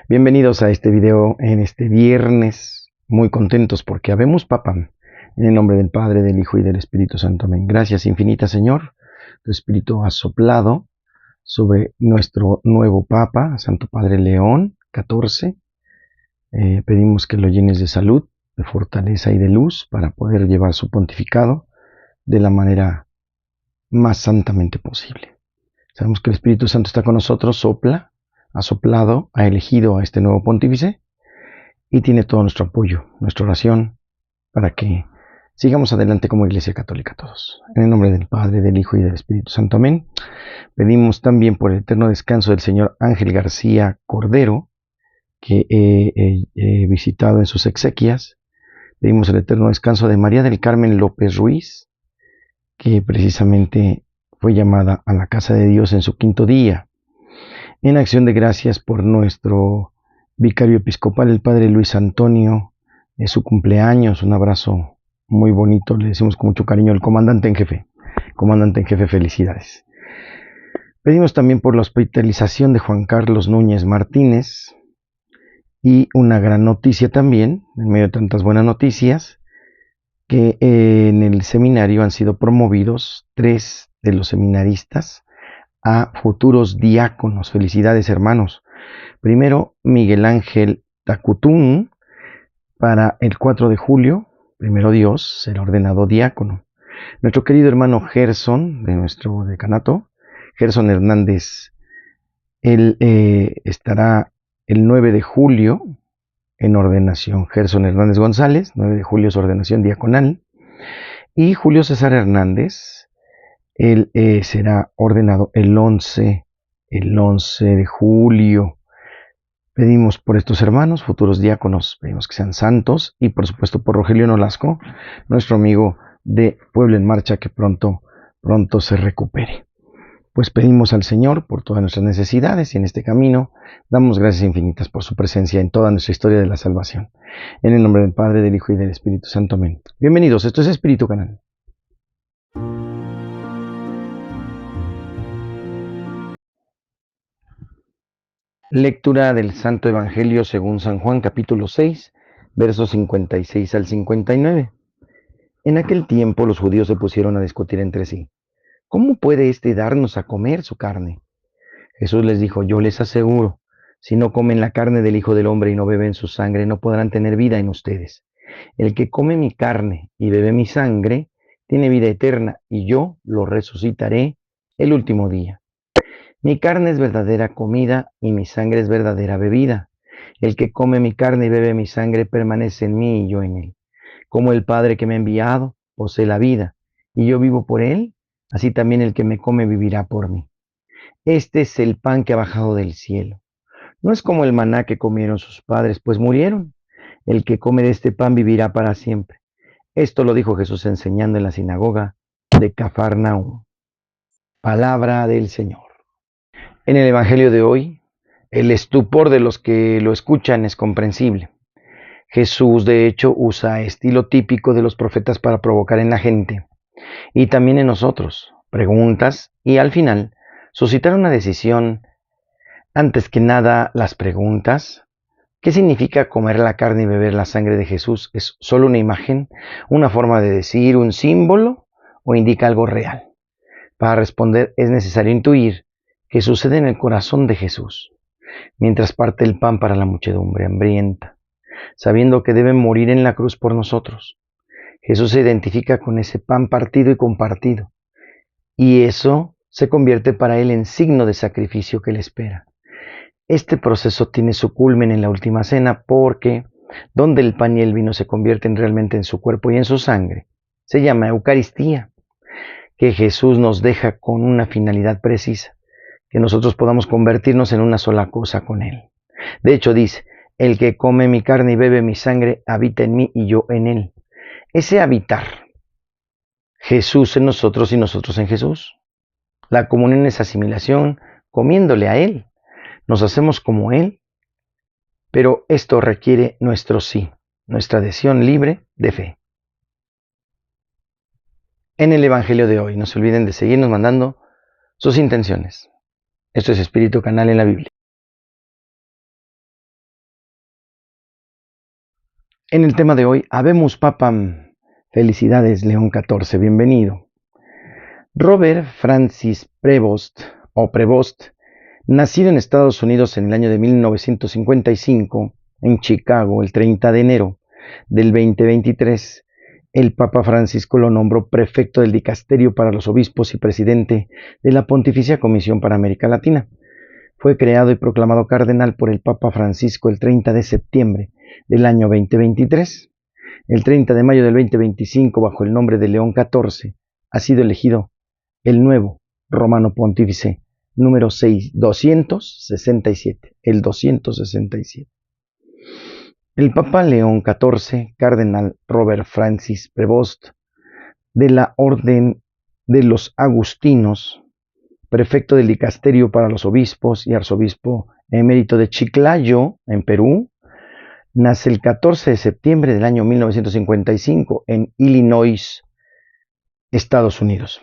Bienvenidos a este video en este viernes, muy contentos porque habemos Papa, en el nombre del Padre, del Hijo y del Espíritu Santo. Amén. Gracias infinitas, Señor. Tu Espíritu ha soplado sobre nuestro nuevo Papa, Santo Padre León XIV. Pedimos que lo llenes de salud, de fortaleza y de luz para poder llevar su pontificado de la manera más santamente posible. Sabemos que el Espíritu Santo está con nosotros, sopla, ha soplado, ha elegido a este nuevo pontífice y tiene todo nuestro apoyo, nuestra oración, para que sigamos adelante como Iglesia Católica todos. En el nombre del Padre, del Hijo y del Espíritu Santo. Amén. Pedimos también por el eterno descanso del señor Ángel García Cordero, que he visitado en sus exequias. Pedimos el eterno descanso de María del Carmen López Ruiz, que precisamente fue llamada a la casa de Dios en su 5º día. En acción de gracias por nuestro vicario episcopal, el padre Luis Antonio, es su cumpleaños. Un abrazo muy bonito, le decimos con mucho cariño al comandante en jefe. Comandante en jefe, felicidades. Pedimos también por la hospitalización de Juan Carlos Núñez Martínez y una gran noticia también, en medio de tantas buenas noticias, que en el seminario han sido promovidos 3 de los seminaristas a futuros diáconos. Felicidades, hermanos. Primero, Miguel Ángel Tacutún, para el 4 de julio, primero Dios, será ordenado diácono. Nuestro querido hermano Gerson, de nuestro decanato, Gerson Hernández, él estará el 9 de julio en ordenación. Gerson Hernández González, 9 de julio es ordenación diaconal. Y Julio César Hernández, él será ordenado el 11 de julio. Pedimos por estos hermanos, futuros diáconos, pedimos que sean santos, y por supuesto por Rogelio Nolasco, nuestro amigo de Puebla en Marcha, que pronto se recupere. Pues pedimos al Señor por todas nuestras necesidades, y en este camino damos gracias infinitas por su presencia en toda nuestra historia de la salvación. En el nombre del Padre, del Hijo y del Espíritu Santo. Amén. Bienvenidos, esto es Espíritu Canal. Lectura del Santo Evangelio según San Juan, capítulo 6, versos 56 al 59. En aquel tiempo los judíos se pusieron a discutir entre sí: ¿cómo puede éste darnos a comer su carne? Jesús les dijo: yo les aseguro, si no comen la carne del Hijo del Hombre y no beben su sangre, no podrán tener vida en ustedes. El que come mi carne y bebe mi sangre, tiene vida eterna, y yo lo resucitaré el último día. Mi carne es verdadera comida y mi sangre es verdadera bebida. El que come mi carne y bebe mi sangre permanece en mí y yo en él. Como el Padre que me ha enviado posee la vida, y yo vivo por él, así también el que me come vivirá por mí. Este es el pan que ha bajado del cielo. No es como el maná que comieron sus padres, pues murieron. El que come de este pan vivirá para siempre. Esto lo dijo Jesús enseñando en la sinagoga de Cafarnaúm. Palabra del Señor. En el Evangelio de hoy, el estupor de los que lo escuchan es comprensible. Jesús, de hecho, usa estilo típico de los profetas para provocar en la gente y también en nosotros preguntas, y al final suscitar una decisión. Antes que nada, las preguntas. ¿Qué significa comer la carne y beber la sangre de Jesús? ¿Es solo una imagen, una forma de decir, un símbolo, o indica algo real? Para responder es necesario intuir qué sucede en el corazón de Jesús mientras parte el pan para la muchedumbre hambrienta, sabiendo que debe morir en la cruz por nosotros. Jesús se identifica con ese pan partido y compartido, y eso se convierte para él en signo de sacrificio que le espera. Este proceso tiene su culmen en la última cena, porque donde el pan y el vino se convierten realmente en su cuerpo y en su sangre, se llama Eucaristía, que Jesús nos deja con una finalidad precisa: que nosotros podamos convertirnos en una sola cosa con Él. De hecho dice: el que come mi carne y bebe mi sangre habita en mí y yo en Él. Ese habitar, Jesús en nosotros y nosotros en Jesús. La comunión es asimilación, comiéndole a Él. Nos hacemos como Él, pero esto requiere nuestro sí, nuestra adhesión libre de fe. En el Evangelio de hoy, no se olviden de seguirnos mandando sus intenciones. Esto es Espíritu Canal en la Biblia. En el tema de hoy, Habemus Papam. Felicidades, León XIV, bienvenido. Robert Francis Prevost, o Prevost, nacido en Estados Unidos en el año de 1955, en Chicago, el 30 de enero del 2023, el Papa Francisco lo nombró prefecto del Dicasterio para los Obispos y presidente de la Pontificia Comisión para América Latina. Fue creado y proclamado cardenal por el Papa Francisco el 30 de septiembre del año 2023. El 30 de mayo del 2025, bajo el nombre de León XIV, ha sido elegido el nuevo Romano Pontífice número 267, el 267. El Papa León XIV, Cardenal Robert Francis Prevost, de la Orden de los Agustinos, prefecto del Dicasterio para los Obispos y arzobispo emérito de Chiclayo, en Perú, nace el 14 de septiembre del año 1955 en Illinois, Estados Unidos.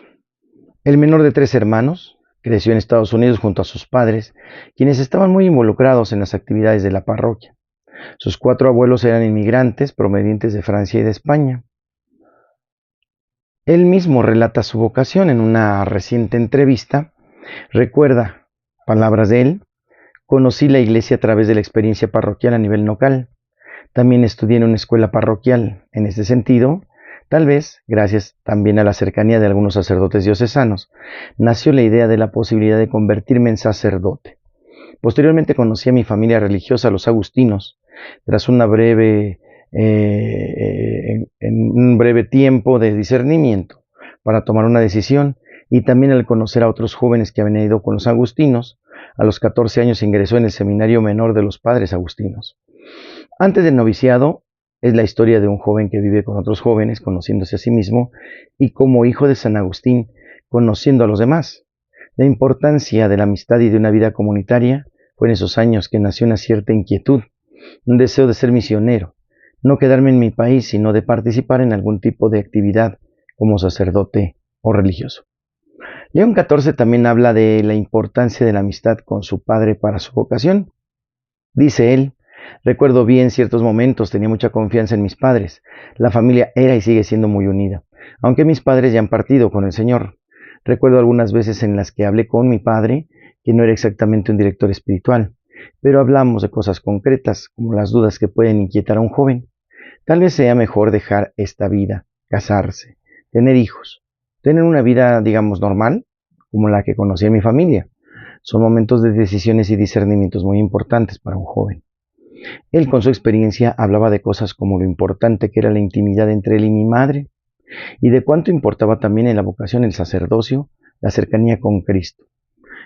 El menor de 3 hermanos, creció en Estados Unidos junto a sus padres, quienes estaban muy involucrados en las actividades de la parroquia. Sus 4 abuelos eran inmigrantes provenientes de Francia y de España. Él mismo relata su vocación en una reciente entrevista. Recuerda, palabras de él: conocí la iglesia a través de la experiencia parroquial a nivel local. También estudié en una escuela parroquial. En este sentido, tal vez, gracias también a la cercanía de algunos sacerdotes diocesanos, nació la idea de la posibilidad de convertirme en sacerdote. Posteriormente conocí a mi familia religiosa, los agustinos, tras un breve tiempo de discernimiento para tomar una decisión, y también al conocer a otros jóvenes que habían ido con los agustinos. A los 14 años ingresó en el seminario menor de los padres agustinos. Antes del noviciado, es la historia de un joven que vive con otros jóvenes, conociéndose a sí mismo, y como hijo de San Agustín, conociendo a los demás. La importancia de la amistad y de una vida comunitaria fue en esos años que nació una cierta inquietud, un deseo de ser misionero, no quedarme en mi país, sino de participar en algún tipo de actividad como sacerdote o religioso. León XIV también habla de la importancia de la amistad con su padre para su vocación. Dice él: recuerdo bien ciertos momentos, tenía mucha confianza en mis padres. La familia era y sigue siendo muy unida, aunque mis padres ya han partido con el Señor. Recuerdo algunas veces en las que hablé con mi padre, que no era exactamente un director espiritual, pero hablamos de cosas concretas, como las dudas que pueden inquietar a un joven. Tal vez sea mejor dejar esta vida, casarse, tener hijos, tener una vida, digamos, normal, como la que conocí en mi familia. Son momentos de decisiones y discernimientos muy importantes para un joven. Él, con su experiencia, hablaba de cosas como lo importante que era la intimidad entre él y mi madre, y de cuánto importaba también en la vocación el sacerdocio, la cercanía con Cristo,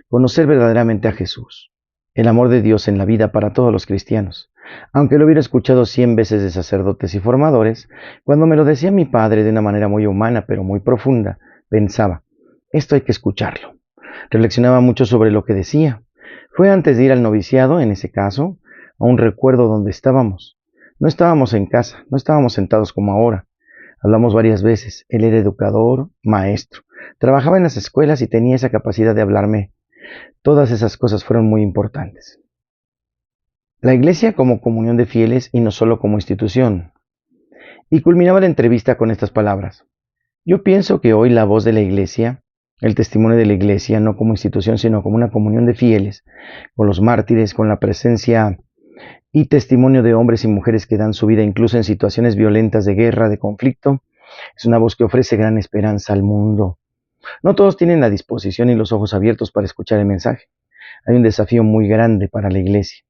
conocer verdaderamente a Jesús, el amor de Dios en la vida para todos los cristianos. Aunque lo hubiera escuchado 100 veces de sacerdotes y formadores, cuando me lo decía mi padre de una manera muy humana pero muy profunda, pensaba: esto hay que escucharlo. Reflexionaba mucho sobre lo que decía. Fue antes de ir al noviciado, en ese caso, aún recuerdo dónde estábamos. No estábamos en casa, no estábamos sentados como ahora. Hablamos varias veces. Él era educador, maestro, trabajaba en las escuelas y tenía esa capacidad de hablarme. Todas esas cosas fueron muy importantes. La iglesia como comunión de fieles y no solo como institución. Y culminaba la entrevista con estas palabras: yo pienso que hoy la voz de la iglesia, el testimonio de la iglesia, no como institución, sino como una comunión de fieles, con los mártires, con la presencia y testimonio de hombres y mujeres que dan su vida incluso en situaciones violentas de guerra, de conflicto, es una voz que ofrece gran esperanza al mundo. No todos tienen la disposición y los ojos abiertos para escuchar el mensaje. Hay un desafío muy grande para la iglesia.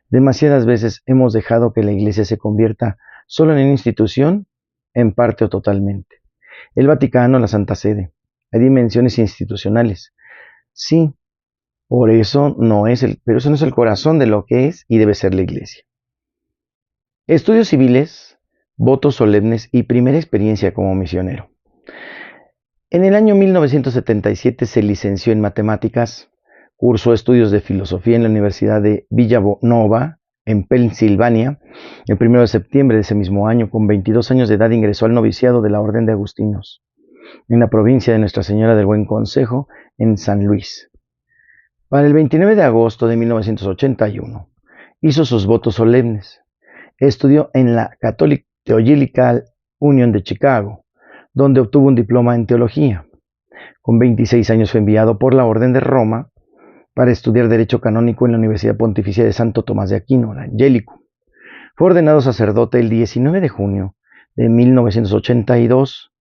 Demasiadas veces hemos dejado que la iglesia se convierta solo en una institución, en parte o totalmente. El Vaticano, la Santa Sede, hay dimensiones institucionales. Sí, pero eso no es el corazón de lo que es y debe ser la iglesia. Estudios civiles, votos solemnes y primera experiencia como misionero. En el año 1977 se licenció en matemáticas, cursó estudios de filosofía en la Universidad de Villanova, en Pensilvania. El 1 de septiembre de ese mismo año, con 22 años de edad, ingresó al noviciado de la Orden de Agustinos, en la provincia de Nuestra Señora del Buen Consejo, en San Luis. Para el 29 de agosto de 1981, hizo sus votos solemnes. Estudió en la Catholic Theological Union de Chicago, donde obtuvo un diploma en teología. Con 26 años fue enviado por la Orden de Roma para estudiar Derecho Canónico en la Universidad Pontificia de Santo Tomás de Aquino, la Angelico. Fue ordenado sacerdote el 19 de junio de 1982,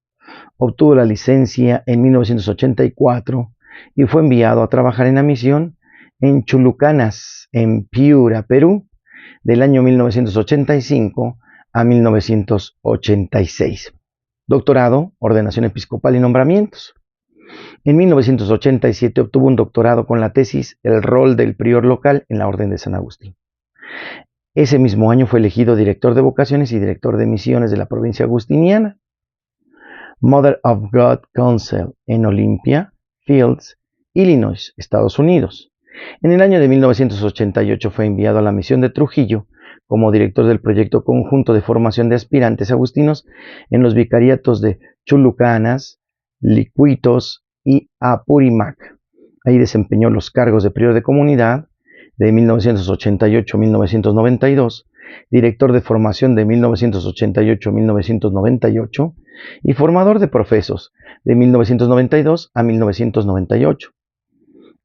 obtuvo la licencia en 1984 y fue enviado a trabajar en la misión en Chulucanas, en Piura, Perú, del año 1985 a 1986. Doctorado, ordenación episcopal y nombramientos. En 1987 obtuvo un doctorado con la tesis El rol del prior local en la Orden de San Agustín. Ese mismo año fue elegido director de vocaciones y director de misiones de la provincia agustiniana. Mother of God Council en Olympia Fields, Illinois, Estados Unidos. En el año de 1988 fue enviado a la misión de Trujillo como director del proyecto conjunto de formación de aspirantes agustinos en los vicariatos de Chulucanas, Licuitos y Apurímac. Ahí desempeñó los cargos de prior de comunidad de 1988 a 1992, director de formación de 1988 a 1998 y formador de profesos de 1992 a 1998.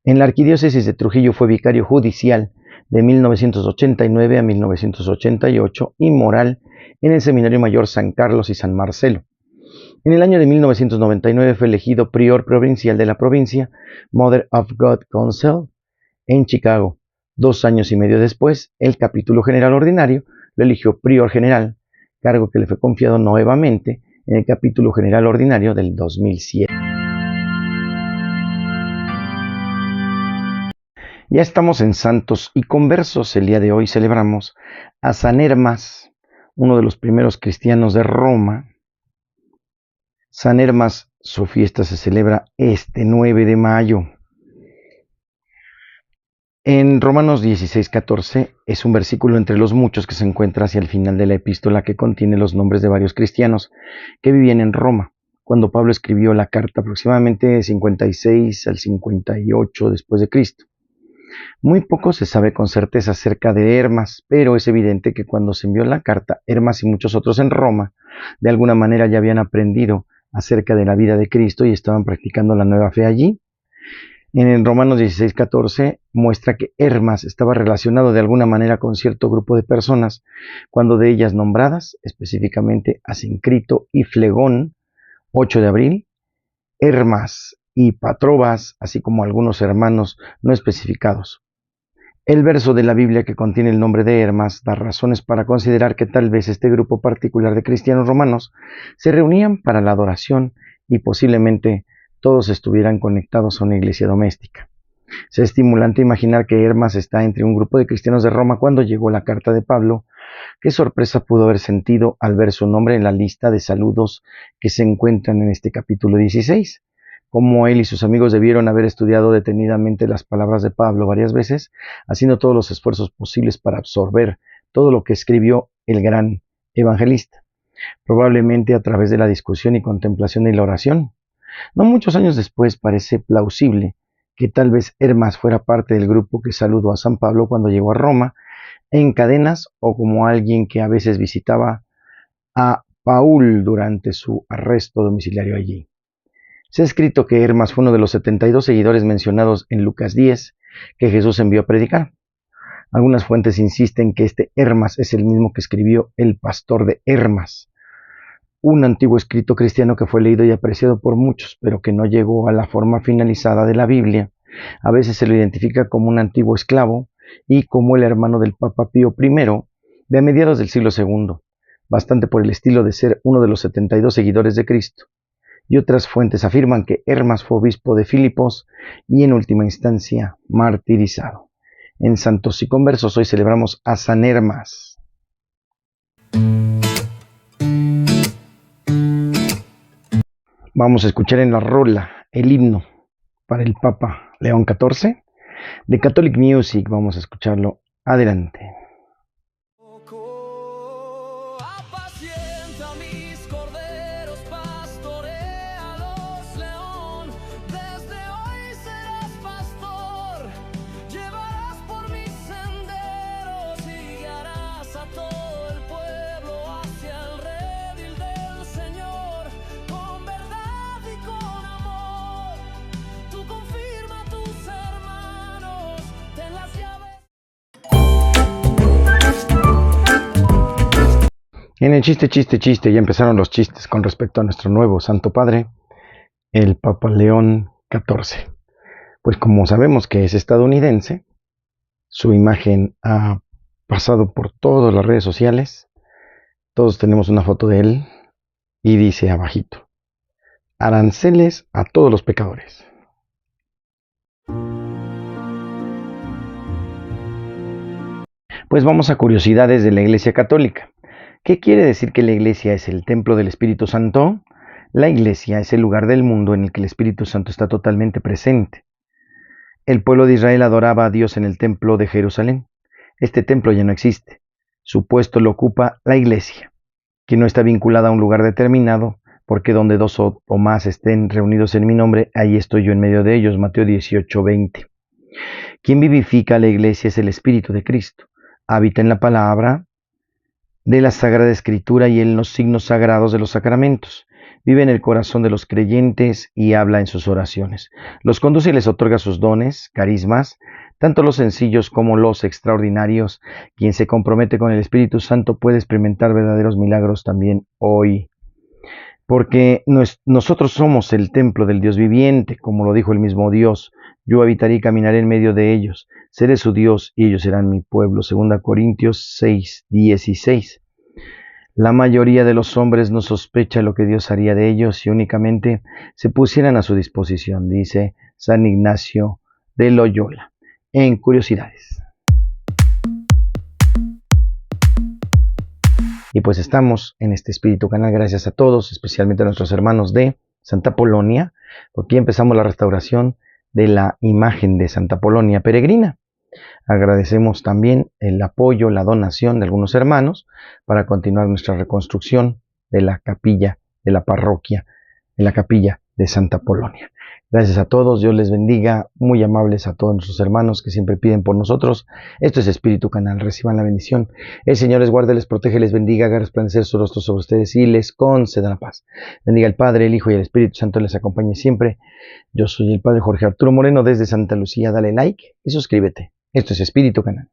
En la Arquidiócesis de Trujillo fue vicario judicial de 1989 a 1988 y moral en el Seminario Mayor San Carlos y San Marcelo. En el año de 1999 fue elegido prior provincial de la provincia Mother of God Council en Chicago. 2 años y medio después, el capítulo general ordinario lo eligió prior general, cargo que le fue confiado nuevamente en el capítulo general ordinario del 2007. Ya estamos en Santos y Conversos. El día de hoy celebramos a San Hermas, uno de los primeros cristianos de Roma. San Hermas, su fiesta se celebra este 9 de mayo. En Romanos 16:14 es un versículo entre los muchos que se encuentra hacia el final de la epístola que contiene los nombres de varios cristianos que vivían en Roma, cuando Pablo escribió la carta aproximadamente 56 al 58 después de Cristo. Muy poco se sabe con certeza acerca de Hermas, pero es evidente que cuando se envió la carta, Hermas y muchos otros en Roma, de alguna manera ya habían aprendido acerca de la vida de Cristo y estaban practicando la nueva fe allí. En Romanos 16:14 muestra que Hermas estaba relacionado de alguna manera con cierto grupo de personas, cuando de ellas nombradas, específicamente Asincrito y Flegón, 8 de abril, Hermas y Patrobas, así como algunos hermanos no especificados. El verso de la Biblia que contiene el nombre de Hermas da razones para considerar que tal vez este grupo particular de cristianos romanos se reunían para la adoración y posiblemente todos estuvieran conectados a una iglesia doméstica. Es estimulante imaginar que Hermas está entre un grupo de cristianos de Roma cuando llegó la carta de Pablo. Qué sorpresa pudo haber sentido al ver su nombre en la lista de saludos que se encuentran en este capítulo 16. Como él y sus amigos debieron haber estudiado detenidamente las palabras de Pablo varias veces, haciendo todos los esfuerzos posibles para absorber todo lo que escribió el gran evangelista, probablemente a través de la discusión y contemplación y la oración. No muchos años después parece plausible que tal vez Hermas fuera parte del grupo que saludó a San Pablo cuando llegó a Roma en cadenas o como alguien que a veces visitaba a Paul durante su arresto domiciliario allí. Se ha escrito que Hermas fue uno de los 72 seguidores mencionados en Lucas 10 que Jesús envió a predicar. Algunas fuentes insisten que este Hermas es el mismo que escribió El Pastor de Hermas, un antiguo escrito cristiano que fue leído y apreciado por muchos, pero que no llegó a la forma finalizada de la Biblia. A veces se lo identifica como un antiguo esclavo y como el hermano del Papa Pío I de mediados del siglo II, bastante por el estilo de ser uno de los 72 seguidores de Cristo. Y otras fuentes afirman que Hermas fue obispo de Filipos y en última instancia martirizado. En Santos y Conversos hoy celebramos a San Hermas. Vamos a escuchar en la rola el himno para el Papa León XIV de Catholic Music. Vamos a escucharlo. Adelante. En el chiste, ya empezaron los chistes con respecto a nuestro nuevo Santo Padre, el Papa León XIV. Pues como sabemos que es estadounidense, su imagen ha pasado por todas las redes sociales. Todos tenemos una foto de él y dice abajito: aranceles a todos los pecadores. Pues vamos a curiosidades de la Iglesia Católica. ¿Qué quiere decir que la Iglesia es el templo del Espíritu Santo? La Iglesia es el lugar del mundo en el que el Espíritu Santo está totalmente presente. El pueblo de Israel adoraba a Dios en el templo de Jerusalén. Este templo ya no existe. Su puesto lo ocupa la Iglesia, que no está vinculada a un lugar determinado, porque donde dos o más estén reunidos en mi nombre, ahí estoy yo en medio de ellos. Mateo 18:20. Quien vivifica a la Iglesia es el Espíritu de Cristo. Habita en la palabra de la Sagrada Escritura y en los signos sagrados de los sacramentos. Vive en el corazón de los creyentes y habla en sus oraciones. Los conduce y les otorga sus dones, carismas, tanto los sencillos como los extraordinarios. Quien se compromete con el Espíritu Santo puede experimentar verdaderos milagros también hoy. Porque nosotros somos el templo del Dios viviente, como lo dijo el mismo Dios. Yo habitaré y caminaré en medio de ellos. Seré su Dios y ellos serán mi pueblo. 2 Corintios 6:16. La mayoría de los hombres no sospecha lo que Dios haría de ellos si únicamente se pusieran a su disposición, dice San Ignacio de Loyola. En curiosidades. Y pues estamos en este Espíritu Canal gracias a todos, especialmente a nuestros hermanos de Santa Polonia, porque empezamos la restauración de la imagen de Santa Polonia peregrina. Agradecemos también el apoyo, la donación de algunos hermanos para continuar nuestra reconstrucción de la capilla de la parroquia, de la capilla de Santa Polonia. Gracias a todos, Dios les bendiga, muy amables a todos nuestros hermanos que siempre piden por nosotros. Esto es Espíritu Canal, reciban la bendición. El Señor les guarde, les protege, les bendiga, haga resplandecer su rostro sobre ustedes y les conceda la paz. Bendiga el Padre, el Hijo y el Espíritu Santo les acompañe siempre. Yo soy el Padre Jorge Arturo Moreno desde Santa Lucía. Dale like y suscríbete. Esto es Espíritu Canal.